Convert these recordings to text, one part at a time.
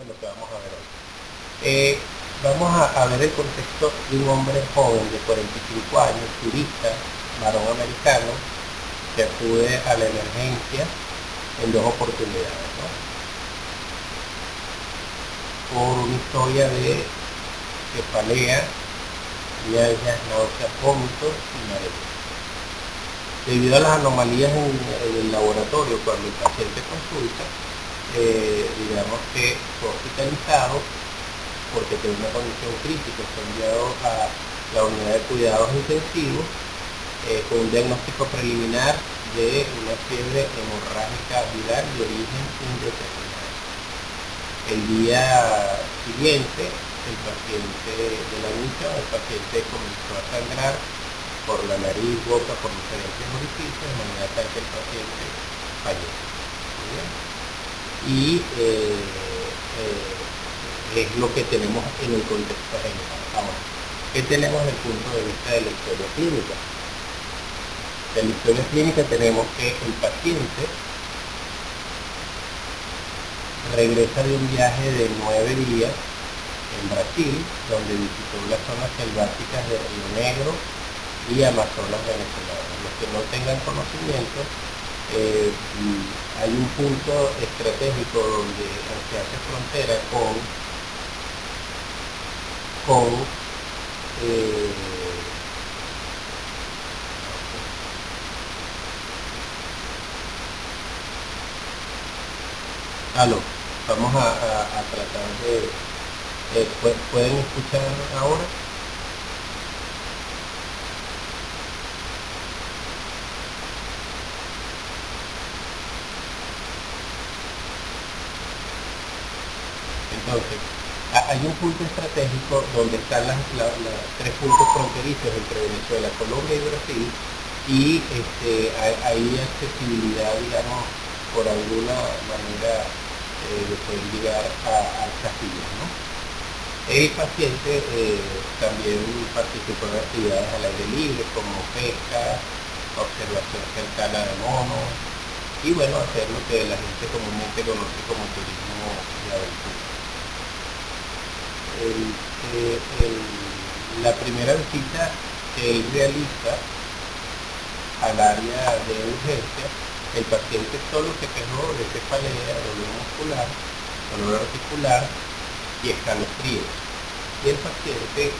es lo que vamos a ver hoy. Vamos a ver el contexto de un hombre joven de 45 años, turista, varón americano, que acude a la emergencia en dos oportunidades, ¿no? Por una historia de cefalea, mialgias, náuseas, vómitos y mareo. Debido a las anomalías en el laboratorio, cuando el paciente consulta, digamos que fue hospitalizado porque tiene una condición crítica, fue enviado a la unidad de cuidados intensivos con un diagnóstico preliminar de una fiebre hemorrágica viral de origen indeterminado. El día siguiente, el paciente de la admisión, el paciente comenzó a sangrar por la nariz, boca, por diferentes orificios, de manera tal que el paciente falleció. Y es lo que tenemos en el contexto general. Ahora, ¿qué tenemos desde el punto de vista de la historia clínica? De la historia clínica tenemos que el paciente regresa de un viaje de 9 días en Brasil, donde visitó las zonas selváticas de Río Negro y Amazonas venezolanas. Los que no tengan conocimiento, hay un punto estratégico donde se hace frontera vamos a tratar de... ¿pueden escuchar ahora? Entonces, hay un punto estratégico donde están los tres puntos fronterizos entre Venezuela, Colombia y Brasil, y hay accesibilidad, digamos, por alguna manera de poder llegar a Castillo, ¿no? El paciente también participó en actividades al aire libre como pesca, observación cercana de monos y bueno, hacer lo que la gente comúnmente conoce como turismo de aventura. La primera visita que él realiza al área de urgencia, el paciente solo se quejó de cefalea, dolor muscular, dolor articular y escalofríos. Y el paciente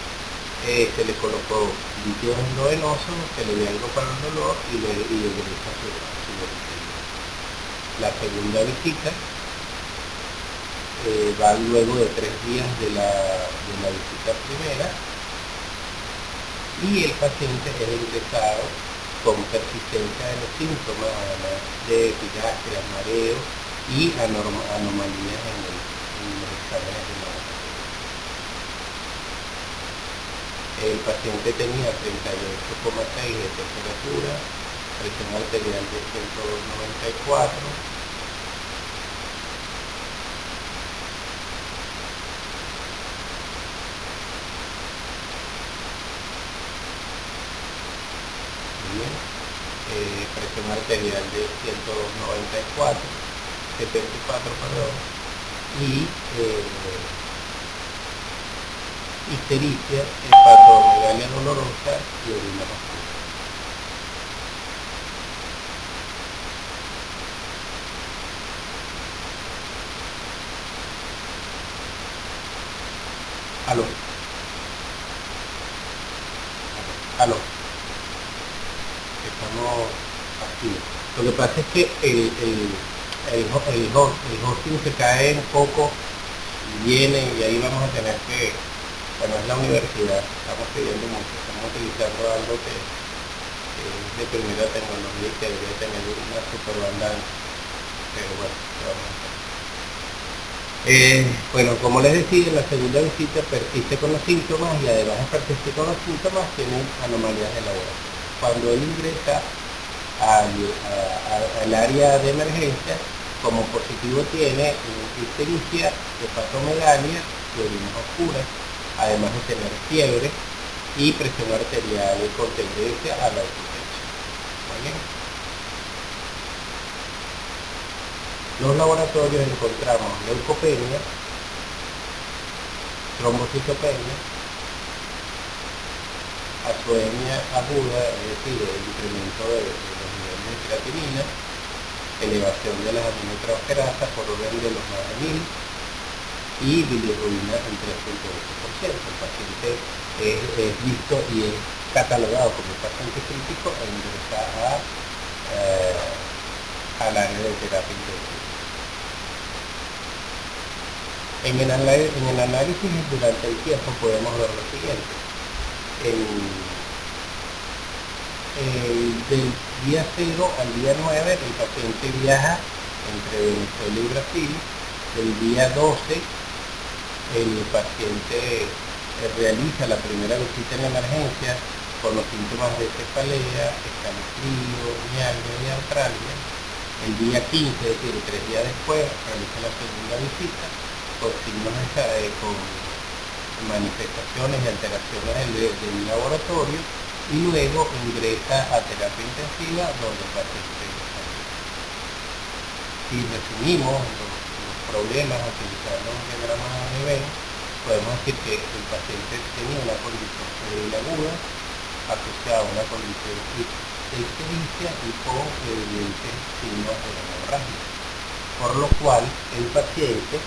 se le colocó líquido endovenoso, se le dio algo para el dolor y le ingresó a su domicilio. La segunda visita va luego de 3 días de la visita primera y el paciente es ingresado con persistencia de los síntomas, además de epigastria, mareo y anomalías en los exámenes de laboratorio. El paciente tenía 38,6 de temperatura, presión arterial de 194. Presión arterial de 194, 74, perdón, y ictericia, hepatomegalia dolorosa y orina oscura. Aló. Estamos activos. Lo que pasa es que el hosting se cae un poco, viene y ahí vamos a tener que, bueno, es la universidad, estamos pidiendo mucho, estamos utilizando algo que es de primera tecnología y que debería tener una super banda, pero bueno, vamos a hacer. Bueno, como les decía, en la segunda visita persiste con los síntomas y además de persistir con los síntomas, tiene anomalías de laboratorio. Cuando él ingresa al área de emergencia, como positivo tiene ictericia, hepatomegalia y orina oscura, además de tener fiebre y presión arterial con tendencia a la hipotensión. ¿Vale? Los laboratorios encontramos leucopenia, trombocitopenia, azoemia aguda, es decir, el incremento de los niveles de creatinina, elevación de las aminotransferasas por orden de los más de 1000 y bilirrubina en 3.8%. El paciente es visto y es catalogado como paciente crítico e ingresa al área de terapia intensiva. En el análisis durante el tiempo podemos ver lo siguiente. Del día 0 al día 9 el paciente viaja entre Venezuela y Brasil. Del día 12 el paciente realiza la primera visita en la emergencia con los síntomas de cefalea, escalofrío, mialgia y artralgia. El día 15, es decir, 3 días después, realiza la segunda visita con signos con manifestaciones y alteraciones del laboratorio y luego ingresa a terapia intensiva donde el paciente sale. Si resumimos los problemas utilizando un diagrama de Venn, podemos decir que el paciente tenía una condición febril aguda asociada a una condición de ictericia y con evidentes signos de hemorragia, por lo cual el paciente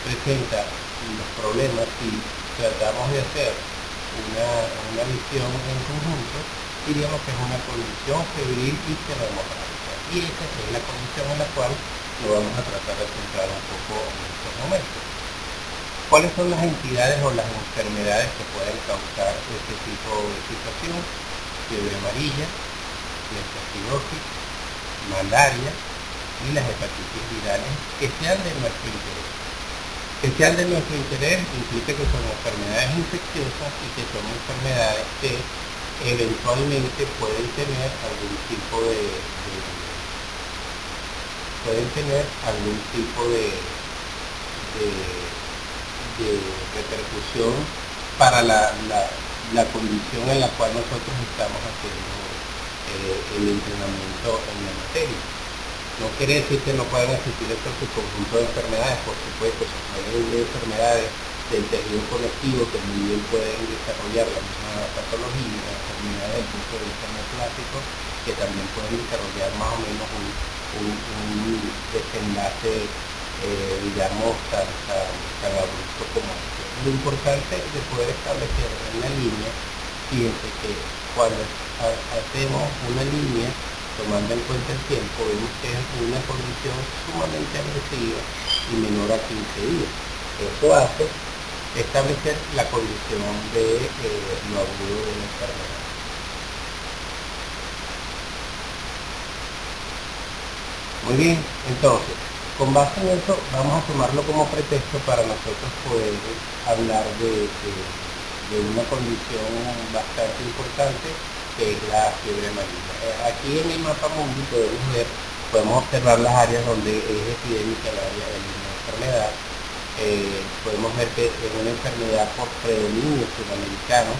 presenta los problemas y tratamos de hacer una visión en conjunto, diríamos que es una condición febril hemorrágica, y esa es la condición en la cual lo vamos a tratar de centrar un poco en estos momentos. ¿Cuáles son las entidades o las enfermedades que pueden causar este tipo de situación? Fiebre amarilla, leptospirosis, malaria y las hepatitis virales que sean de nuestro interés. Que sean de nuestro interés implica que son enfermedades infecciosas y que son enfermedades que eventualmente pueden tener algún tipo de repercusión para la condición en la cual nosotros estamos haciendo el entrenamiento en la materia. No quiere decir que no puedan existir estos subconjuntos de enfermedades, por supuesto, se pueden ir enfermedades del tejido conectivo que muy bien pueden desarrollar la misma patología, enfermedades del punto de vista neoplásico, que también pueden desarrollar más o menos un desenlace, digamos, tan abrupto como este. Lo importante de poder establecer una línea, fíjense que cuando hacemos una línea, tomando en cuenta el tiempo, vemos que es una condición sumamente agresiva y menor a 15 días. Eso hace establecer la condición de lo agudo de la enfermedad. Muy bien, entonces, con base en eso, vamos a tomarlo como pretexto para nosotros poder hablar de una condición bastante importante, que es la fiebre amarilla. Aquí en el mapa mundi podemos observar las áreas donde es epidémica el área de la enfermedad. Podemos ver que es una enfermedad por predominio sudamericano,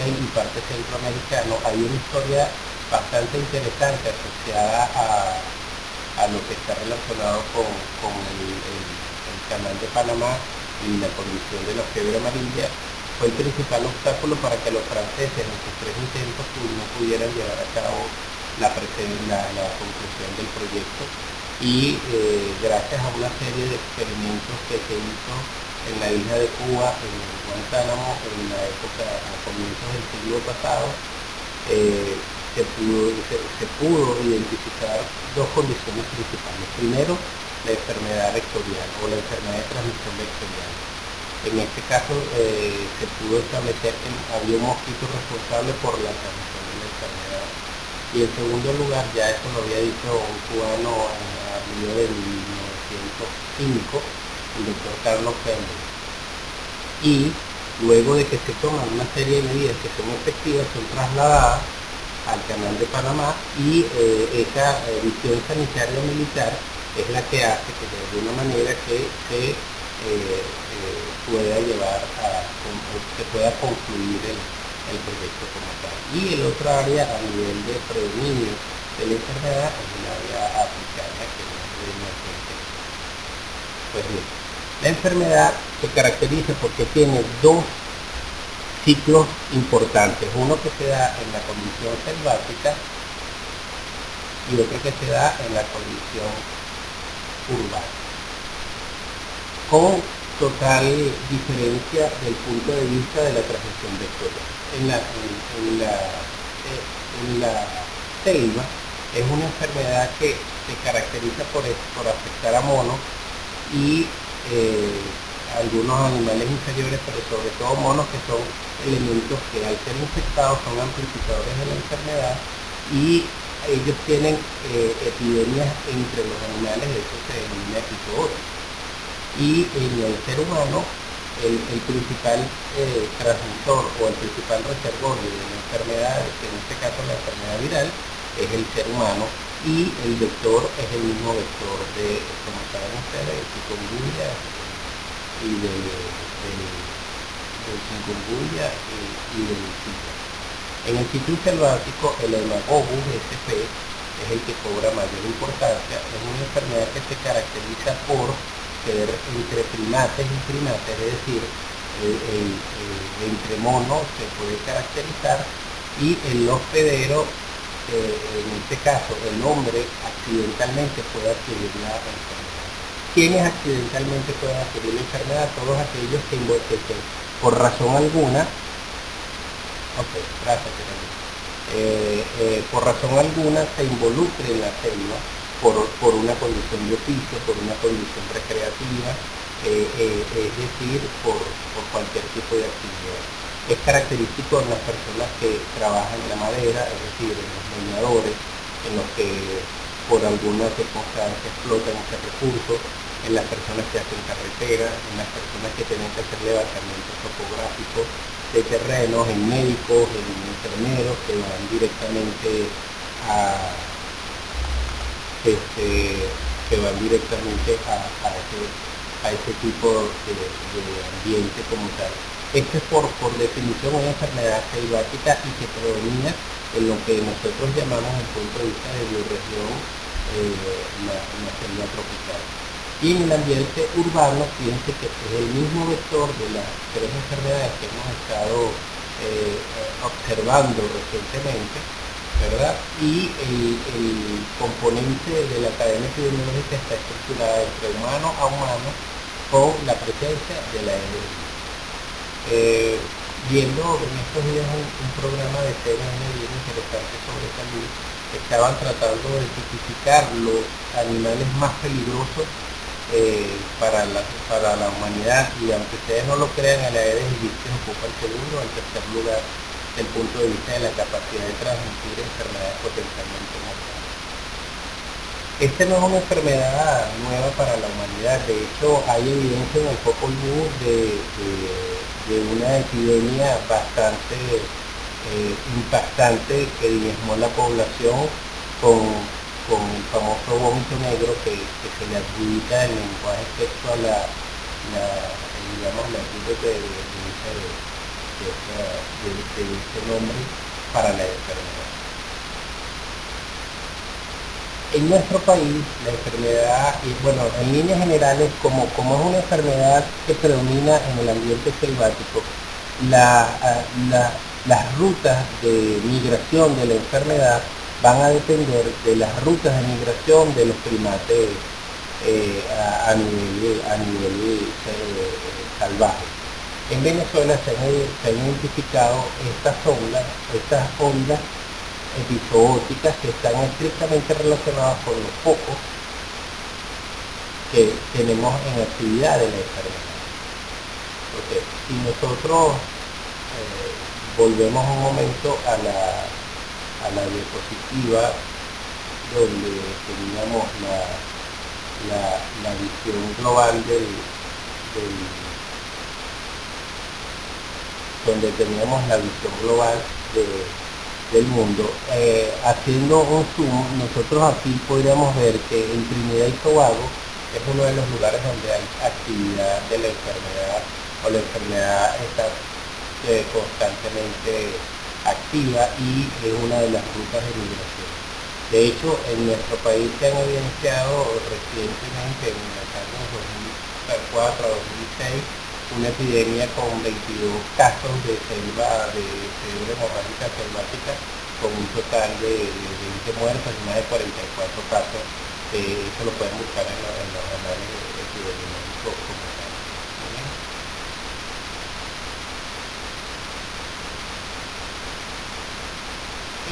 y parte centroamericano. Hay una historia bastante interesante asociada a lo que está relacionado con el canal de Panamá y la condición de la fiebre amarilla. Fue el principal obstáculo para que los franceses en sus 3 intentos no pudieran llevar a cabo la conclusión del proyecto, y gracias a una serie de experimentos que se hizo en la isla de Cuba, en Guantánamo, en la época a comienzos del siglo pasado, se pudo identificar 2 condiciones principales. Primero, la enfermedad vectorial o la enfermedad de transmisión vectorial. En este caso se pudo establecer que había un mosquito responsable por la transmisión de la enfermedad. Y en segundo lugar, ya eso lo había dicho un cubano a medio de 1905, el doctor Carlos Fendel. Y luego de que se toman una serie de medidas que son efectivas, son trasladadas al canal de Panamá, y esa visión sanitaria militar es la que hace que de alguna manera que se pueda concluir el proyecto como tal. Y el otro área a nivel de predominio de la enfermedad es el área africana, que no es de nuestro interés. Pues bien, La enfermedad se caracteriza porque tiene dos ciclos importantes, uno que se da en la condición selvática y otro que se da en la condición urbana, con total diferencia del punto de vista de la transmisión vectorial. En la selva es una enfermedad que se caracteriza por afectar a monos y algunos animales inferiores, pero sobre todo monos, que son elementos que al ser infectados son amplificadores de la enfermedad, y ellos tienen epidemias entre los animales, de hecho se denomina epizoosis. Y en el ser humano, el principal transmisor o el principal reservorio de la enfermedad, que en este caso la enfermedad viral, es el ser humano, y el vector es el mismo vector de, como saben ustedes, el chikungunya y del chikungunya y del Zika. En el sitio selvático, el Haemophilus sp es el que cobra mayor importancia. Es una enfermedad que se caracteriza por ser entre primates y primates, es decir, entre monos se puede caracterizar, y el hospedero, en este caso el hombre, accidentalmente puede adquirir la enfermedad. ¿Quiénes accidentalmente pueden adquirir la enfermedad? Todos aquellos que por razón alguna, por razón alguna se involucre en la selva por una condición de oficio, por una condición recreativa, es decir, por cualquier tipo de actividad. Es característico en las personas que trabajan en la madera, es decir, en los leñadores, en los que por alguna circunstancia explotan ese recurso, en las personas que hacen carreteras, en las personas que tienen que hacer levantamientos topográficos de terrenos, en médicos, en enfermeros que van directamente a ese tipo de ambiente como tal. Esto es por definición una enfermedad selvática y que predomina en lo que nosotros llamamos, desde el punto de vista de bioregión, la selva tropical. Y en el ambiente urbano, fíjense que es el mismo vector de las tres enfermedades que hemos estado observando recientemente, ¿verdad? Y el componente de la cadena epidemiológica está estructurada entre humano a humano con la presencia de la epidemia. Viendo en estos días un programa de CNN bien interesante sobre salud, estaban tratando de tipificar los animales más peligrosos para la humanidad, y aunque ustedes no lo crean, el Aedes aegypti ocupa el segundo o el tercer lugar desde el punto de vista de la capacidad de transmitir enfermedades potencialmente mortales. Esta no es una enfermedad nueva para la humanidad. De hecho, hay evidencia en el Popol Vuh de una epidemia bastante impactante que diezmó la población con el famoso vómito negro que se le adjudica el lenguaje textual la epíteto de ese nombre para la enfermedad. En nuestro país la enfermedad, y bueno, en líneas generales, como es una enfermedad que predomina en el ambiente selvático, las rutas de migración de la enfermedad van a depender de las rutas de migración de los primates a nivel salvaje. En Venezuela se han identificado estas ondas epizoóticas que están estrictamente relacionadas con los focos que tenemos en actividad de la enfermedad. Entonces, si nosotros volvemos un momento a la diapositiva donde teníamos la visión global del mundo, haciendo un zoom, nosotros aquí podríamos ver que en Trinidad y Tobago es uno de los lugares donde hay actividad de la enfermedad, o la enfermedad está constantemente activa y es una de las rutas de migración. De hecho, en nuestro país se han evidenciado recientemente, en los años 2004 2004 a 2006 una epidemia con 22 casos de fiebre hemorrágica selvática, con un total de 20 muertos y más de 44 casos. Eso lo pueden buscar en los análisis epidemiológicos como tal. ¿Bien?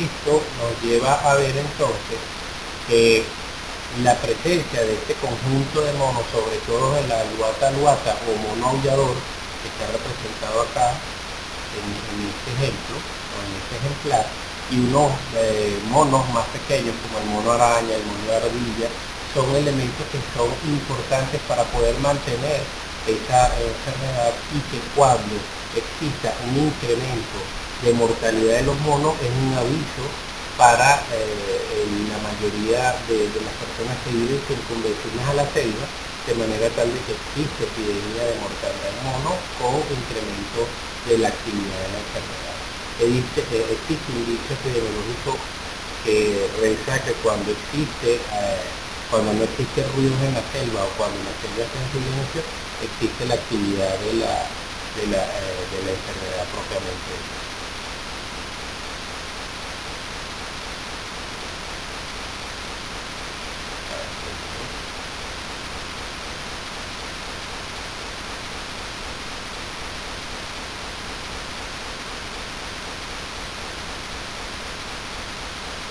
Esto nos lleva a ver entonces que la presencia de este conjunto de monos, sobre todo el aluata aluata o mono aullador, que está representado acá en este ejemplo o en este ejemplar, y unos monos más pequeños como el mono araña, el mono ardilla, son elementos que son importantes para poder mantener esa enfermedad, y que cuando exista un incremento de mortalidad de los monos es un aviso para la mayoría de las personas que viven circunvecinas a la selva, de manera tal de que existe epidemia de mortalidad en mono con incremento de la actividad de la enfermedad. Existe un dicho epidemiológico que reza que cuando no existe ruidos en la selva, o cuando la selva está en silencio, existe la actividad de la enfermedad propiamente dicha.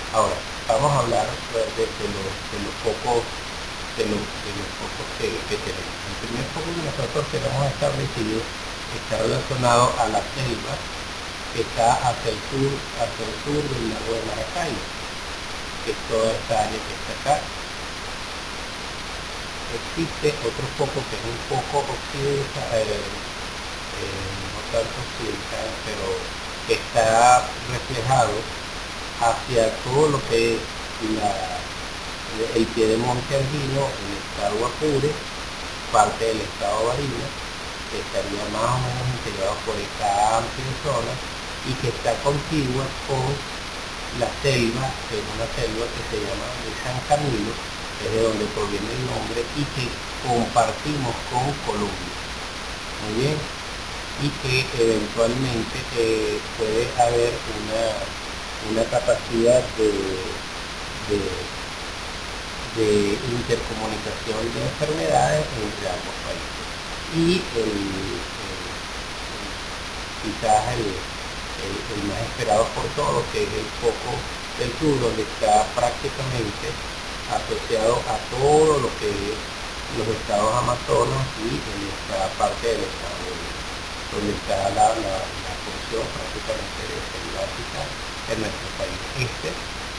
Ahora, vamos a hablar de los focos que tenemos. El primer foco que nosotros tenemos establecido está relacionado a la selva que está hacia el sur del lago de Maracaibo, que es toda esta área que está acá. Existe otro foco que es un foco occidental, no tanto occidental, pero que está reflejado hacia todo lo que es el piedemonte andino, el estado Apure, parte del estado Barinas, que estaría más o menos integrado por esta amplia zona y que está contigua con la selva, que es una selva que se llama de San Camilo, que es de donde proviene el nombre, y que compartimos con Colombia. Muy bien, y que eventualmente puede haber una capacidad de intercomunicación de enfermedades entre ambos países. Y quizás el más esperado por todos, que es el foco del sur, donde está prácticamente asociado a todo lo que es los estados Amazonas y en esta parte del estado Bolívar, donde está la porción prácticamente selvática en nuestro país. Este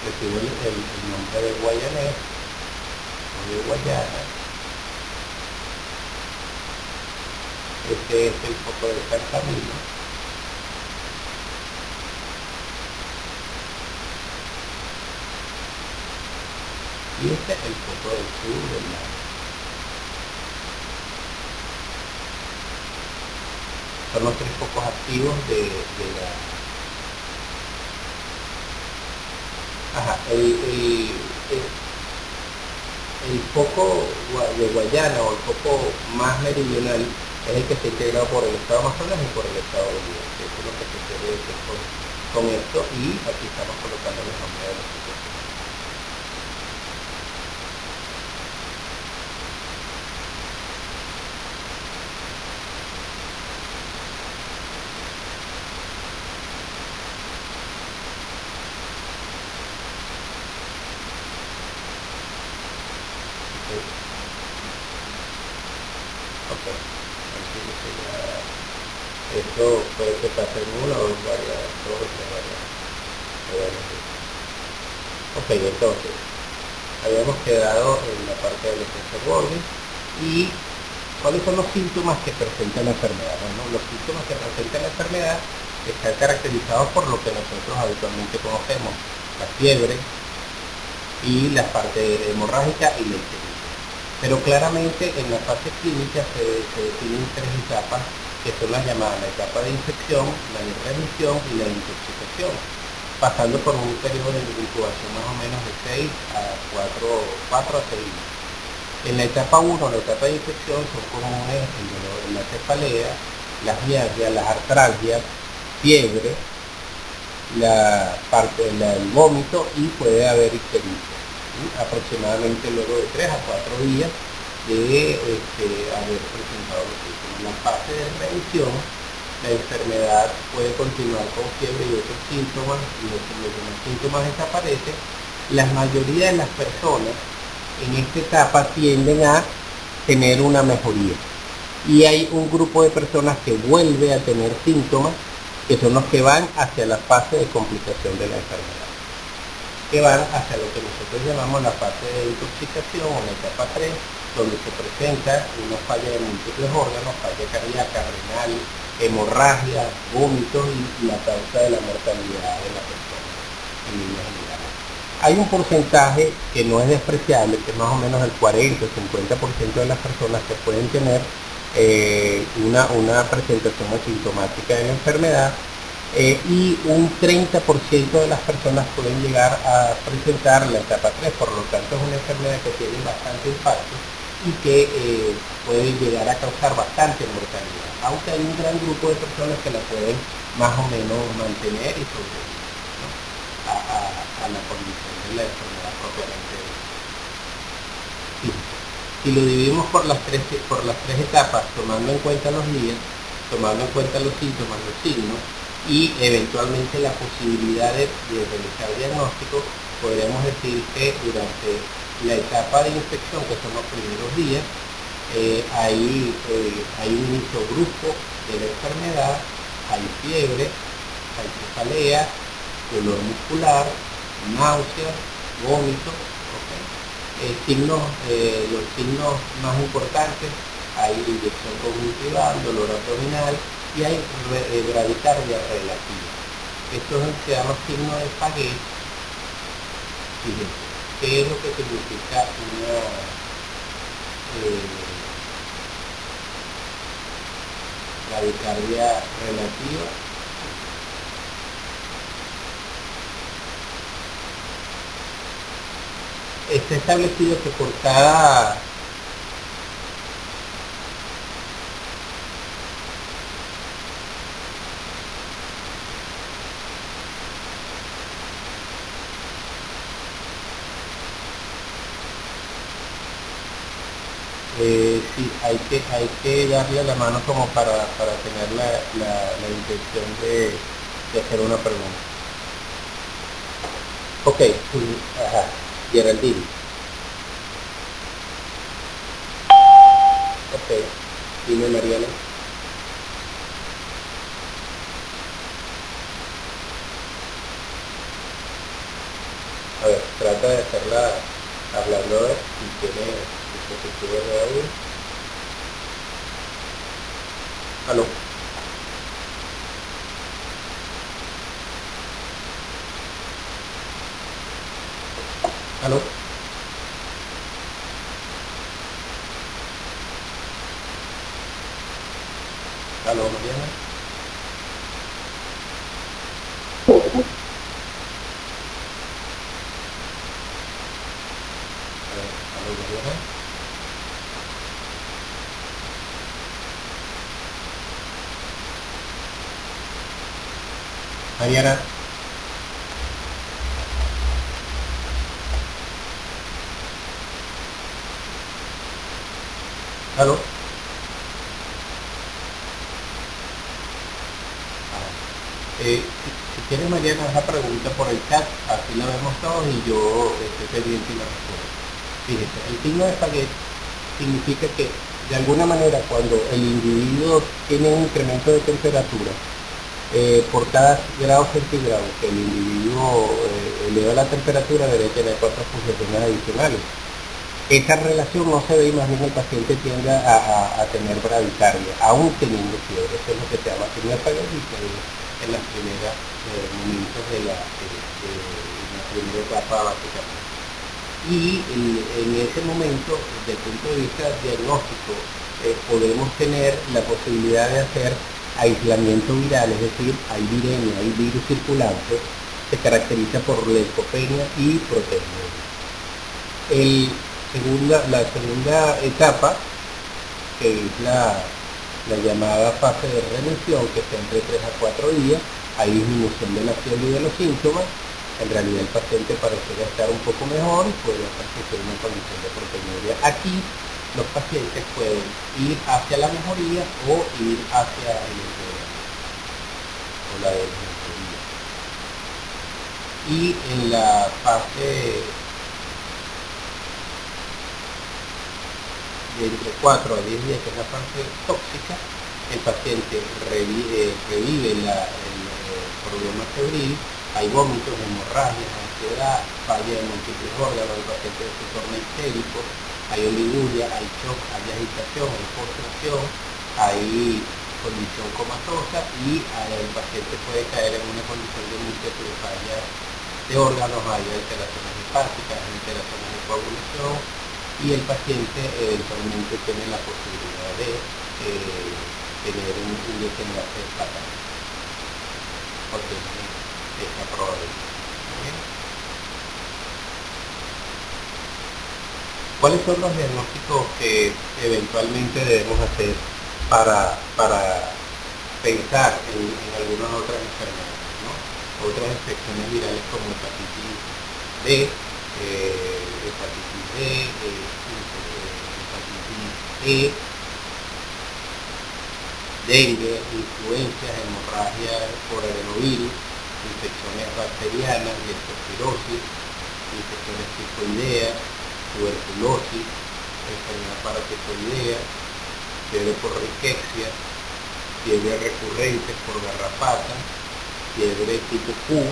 recibe el nombre de Guayanés o de Guayana. Este es el foco de San Camilo. Y este es el foco del sur del lago. Son los tres focos activos de la... El foco de Guayana, o el foco más meridional, es el que está integrado por el estado Amazonas y por el estado Bolívar. Eso es lo que se quiere decir con esto, y aquí estamos colocando los nombres de los focos. Esto puede que pase en una o en varias, dos o tres variables. Ok, entonces, habíamos quedado en la parte del efecto Gordon. ¿Y cuáles son los síntomas que presenta la enfermedad? Bueno, los síntomas que presenta la enfermedad están caracterizados por lo que nosotros habitualmente conocemos: la fiebre y la parte hemorrágica y la ictericia. Pero claramente en la fase clínica se definen tres etapas, que son las llamadas: la etapa de infección, la de remisión y la de intoxicación, pasando por un periodo de incubación más o menos de 4 a 6 meses. En la etapa 1, la etapa de infección, son comunes el dolor en la cefalea, las mialgias, las artralgias, fiebre, el vómito y puede haber ictericia. Aproximadamente luego de 3 a 4 días de haber presentado los síntomas. En la fase de remisión, la enfermedad puede continuar con fiebre y otros síntomas, y los demás síntomas desaparecen. La mayoría de las personas en esta etapa tienden a tener una mejoría. Y hay un grupo de personas que vuelve a tener síntomas, que son los que van hacia la fase de complicación de la enfermedad, que van hacia lo que nosotros llamamos la fase de intoxicación o la etapa 3, donde se presenta una falla de múltiples órganos, falla cardíaca, renal, hemorragia, vómitos y la causa de la mortalidad de la persona en líneas generales. Hay un porcentaje que no es despreciable, que es más o menos el 40 o 50% de las personas que pueden tener una presentación asintomática de la enfermedad, y un 30% de las personas pueden llegar a presentar la etapa 3, por lo tanto es una enfermedad que tiene bastante impacto y que puede llegar a causar bastante mortalidad, aunque hay un gran grupo de personas que la pueden más o menos mantener y sobrevivir, ¿no?, a la condición de la enfermedad propiamente física. Si lo dividimos por las tres etapas, tomando en cuenta los días, tomando en cuenta los síntomas, los signos y eventualmente la posibilidad de realizar diagnóstico, podríamos decir que durante la etapa de infección, que son los primeros días, hay un inicio brusco de la enfermedad, hay fiebre, hay cefalea, dolor muscular, náuseas, vómitos, los signos más importantes: hay inyección cognitiva, dolor abdominal y hay bradicardia relativa. Estos se llaman signos de Paget. Fíjense, ¿qué es lo que significa una bradicardia relativa? Está establecido que por cada sí, hay que darle la mano como para tener la intención de hacer una pregunta. Ok, ajá, Geraldine. Ok, dime, Mariana. A ver, trata de hacerla hablando, a ver si tiene dispositivos de audio. ¿Aló? ¿Aló? ¿Aló, Mariana? A ver, ¿aló, Mariana? Mariana. ¿Aló? Si quieres, Mariana, haz la pregunta por el chat, así la vemos todos y yo estoy pendiente y la respondo. Fíjese, el signo de Paget significa que de alguna manera cuando el individuo tiene un incremento de temperatura, por cada grado centígrado que el individuo eleva la temperatura, debe tener 4 pulsaciones adicionales. Esa relación no se ve y más bien el paciente tiende a tener bradicardia, aún teniendo fiebre. Eso es lo que se llama signo de Paget y se ve en las primeras momentos de la primera etapa básicamente. Y en ese momento, desde el punto de vista diagnóstico, podemos tener la posibilidad de hacer aislamiento viral, es decir, hay viremia, hay virus circulante, se caracteriza por leucopenia y proteinuria. La segunda etapa, que es la llamada fase de remisión, que está entre 3 a 4 días, hay disminución de la fiebre y de los síntomas. En realidad el paciente parecería estar un poco mejor y podría persistir una condición de proteinuria. Aquí los pacientes pueden ir hacia la mejoría o ir hacia el empeoramiento o la desmejoría. Y en la fase de entre 4 a 10 días, que es la fase tóxica, el paciente revive el problema febril, hay vómitos, hemorragias, ansiedad, falla de múltiples órganos, el paciente se torna histérico, hay oliguria, hay shock, hay agitación, hay postración, hay condición comatosa y el paciente puede caer en una condición de múltiple falla de órganos, hay alteraciones hepáticas, alteraciones de coagulación, y el paciente eventualmente tiene la posibilidad de tener un desenlace fatal o tiene esa probabilidad. ¿Cuáles son los diagnósticos que eventualmente debemos hacer para pensar en algunas otras enfermedades, ¿no? Otras infecciones virales como hepatitis B, hepatitis D, hepatitis E, dengue, influencias, hemorragia por adenovirus, infecciones bacterianas, leptospirosis, infecciones tifoideas, tuberculosis, enfermedad parasitoidea, fiebre por riquexia, fiebre recurrente por garrapata, fiebre tipo Q,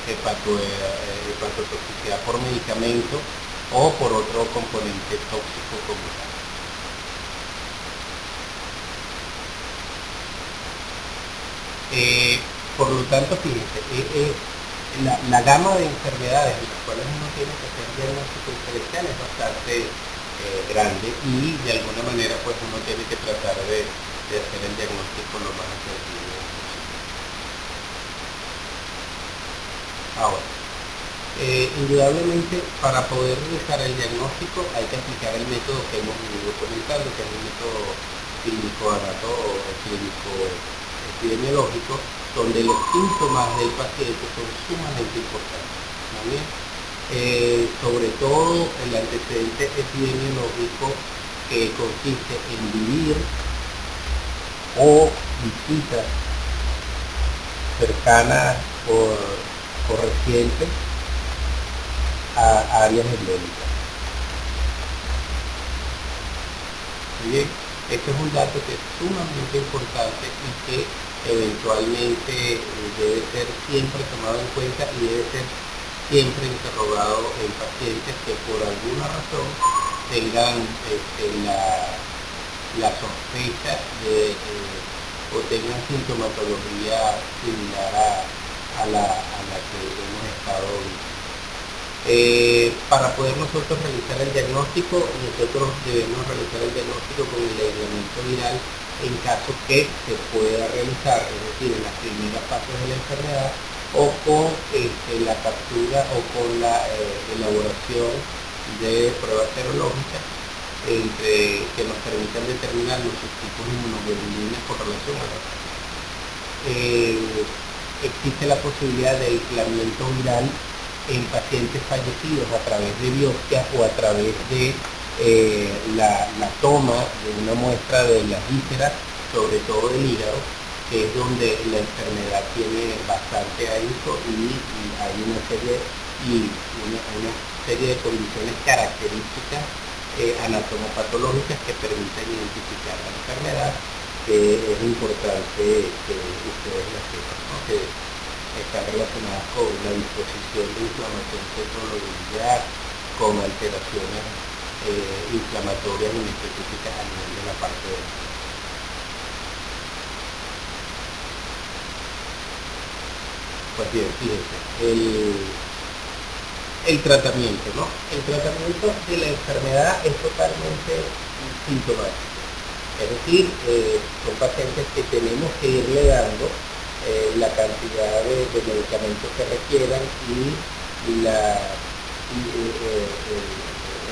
hepatotoxicidad por medicamento o por otro componente tóxico como tal. Por lo tanto, fíjense, la gama de enfermedades en las cuales uno tiene que hacer diagnóstico diferencial es bastante grande y de alguna manera pues uno tiene que tratar de hacer el diagnóstico lo más efectivo posible. Ahora, indudablemente para poder realizar el diagnóstico hay que aplicar el método que hemos venido comentando, que es el método clínico clínico epidemiológico, donde los síntomas del paciente son sumamente importantes, ¿no? Sobre todo el antecedente epidemiológico que consiste en vivir o visitas cercanas o recientes a áreas endémicas. Muy bien, este es un dato que es sumamente importante y que eventualmente debe ser siempre tomado en cuenta y debe ser siempre interrogado en pacientes que por alguna razón tengan la sospecha o tengan sintomatología similar a la que hemos estado viendo. Para poder nosotros realizar el diagnóstico, nosotros debemos realizar el diagnóstico con el aislamiento viral en caso que se pueda realizar, es decir, en las primeras fases de la enfermedad, o con la captura o con la elaboración de pruebas serológicas que nos permitan determinar los subtipos de inmunoglobulinas con relación a la existe la posibilidad de aislamiento viral en pacientes fallecidos a través de biopsia o a través de la toma de una muestra de las vísceras, sobre todo del hígado, que es donde la enfermedad tiene bastante ahínco y hay una serie de condiciones características anatomopatológicas que permiten identificar la enfermedad, que es importante que ustedes la sepan, ¿no? Que están relacionadas con la disposición de inflamación centrolobular, con alteraciones inflamatorias inespecíficas a nivel de la parte del cuerpo. Pues bien, fíjense, el tratamiento, ¿no? El tratamiento de la enfermedad es totalmente sintomático. Es decir, son pacientes que tenemos que irle dando la cantidad de medicamentos que requieran y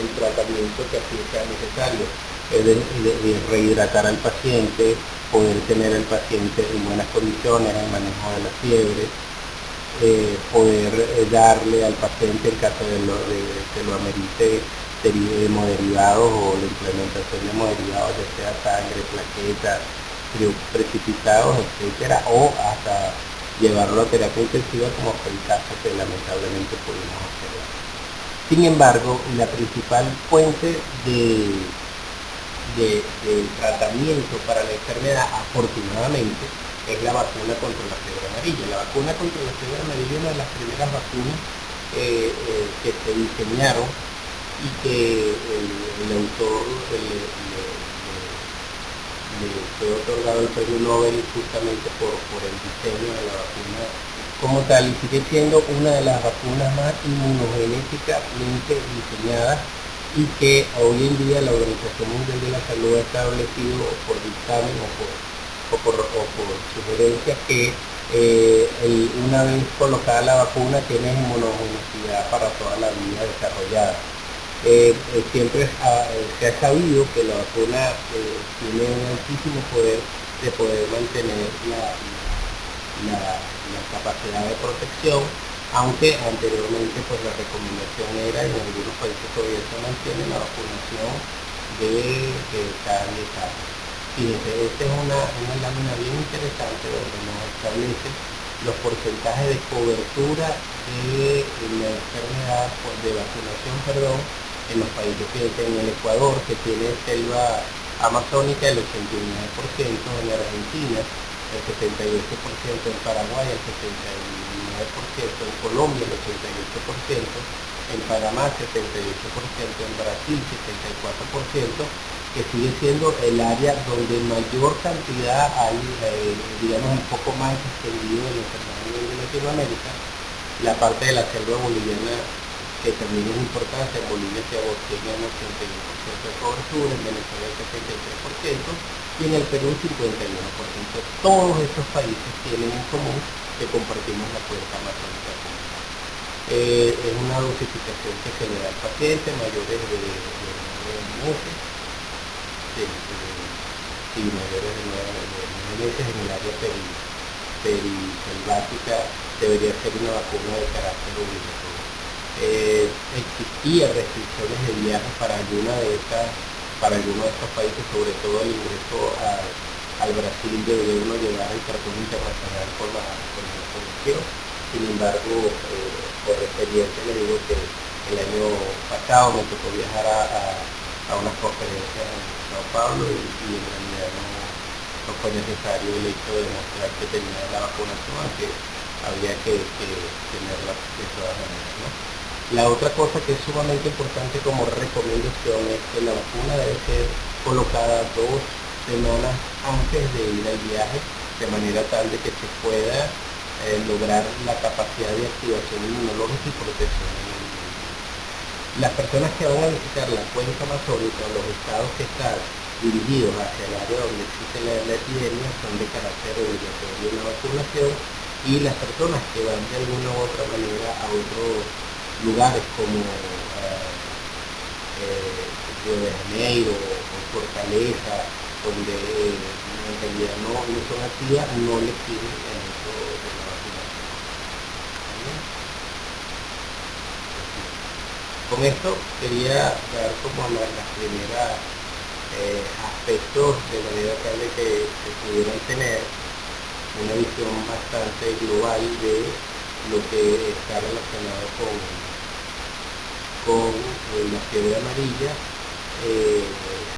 el tratamiento que así sea necesario, de rehidratar al paciente, poder tener al paciente en buenas condiciones, el manejo de la fiebre, poder darle al paciente, en caso de que lo amerite, hemoderivados o la implementación de hemoderivados, ya sea sangre, plaquetas, precipitados, etcétera, o hasta llevarlo a terapia intensiva, como fue el caso que lamentablemente pudimos observar. Sin embargo, la principal fuente de tratamiento para la enfermedad, afortunadamente, es la vacuna contra la fiebre amarilla. La vacuna contra la fiebre amarilla es una de las primeras vacunas que se diseñaron y que el autor le fue otorgado el premio Nobel justamente por el diseño de la vacuna como tal, y sigue siendo una de las vacunas más inmunogenéticamente diseñadas, y que hoy en día la Organización Mundial de la Salud ha establecido por dictamen o por sugerencia que una vez colocada la vacuna tiene inmunogenicidad para toda la vida desarrollada. Siempre se ha sabido que la vacuna tiene un altísimo poder de poder mantener la capacidad de protección, aunque anteriormente pues la recomendación era, en algunos países todavía se mantiene, la vacunación de cada 10 años. Fíjense, esta es una lámina bien interesante donde nos establece los porcentajes de cobertura de la enfermedad, de vacunación, perdón, en los países. Fíjense, en el Ecuador, que tiene selva amazónica, el 89%, en Argentina el 78%, en Paraguay el 79%, en Colombia el 88%, en Panamá 78%, en Brasil 74%, que sigue siendo el área donde mayor cantidad hay, digamos, un poco más extendido de la enfermedad de Latinoamérica. La parte de la selva boliviana, que también es importante, en Bolivia tiene un 81% de cobertura, en Venezuela el 73%, y en el Perú el 51%. Todos estos países tienen en común que compartimos la cuenca amazónica común. Es una dosificación que se le da al paciente mayores de 9 meses, mayores de 9 meses en el área periselvática. Debería ser una vacuna de carácter obligatorio. Existía restricciones de viaje para algunos de estos países, sobre todo el ingreso al Brasil debería uno llevar el cartón internacional con la vacunación. Sin embargo, por experiencia le digo que el año pasado me tocó viajar a unas conferencias en Sao Paulo, y en realidad no fue necesario el hecho de demostrar que tenía la vacunación, aunque había que tenerla de todas maneras, ¿no? La otra cosa que es sumamente importante como recomendación es que la vacuna debe ser colocada 2 semanas antes de ir al viaje, de manera tal de que se pueda lograr la capacidad de activación inmunológica y protección en el individuo. Las personas que van a visitar la cuenca amazónica, los estados que están dirigidos hacia el área donde existe la epidemia, son de carácter obligatorio en la vacunación, y las personas que van de alguna u otra manera a otros lugares como Río de Janeiro o Fortaleza, donde en realidad no son activas, no les piden el uso de la vacunación. Con esto quería dar como las primeras aspectos, de manera tal de que se pudieran tener una visión bastante global de lo que está relacionado con la fiebre amarilla.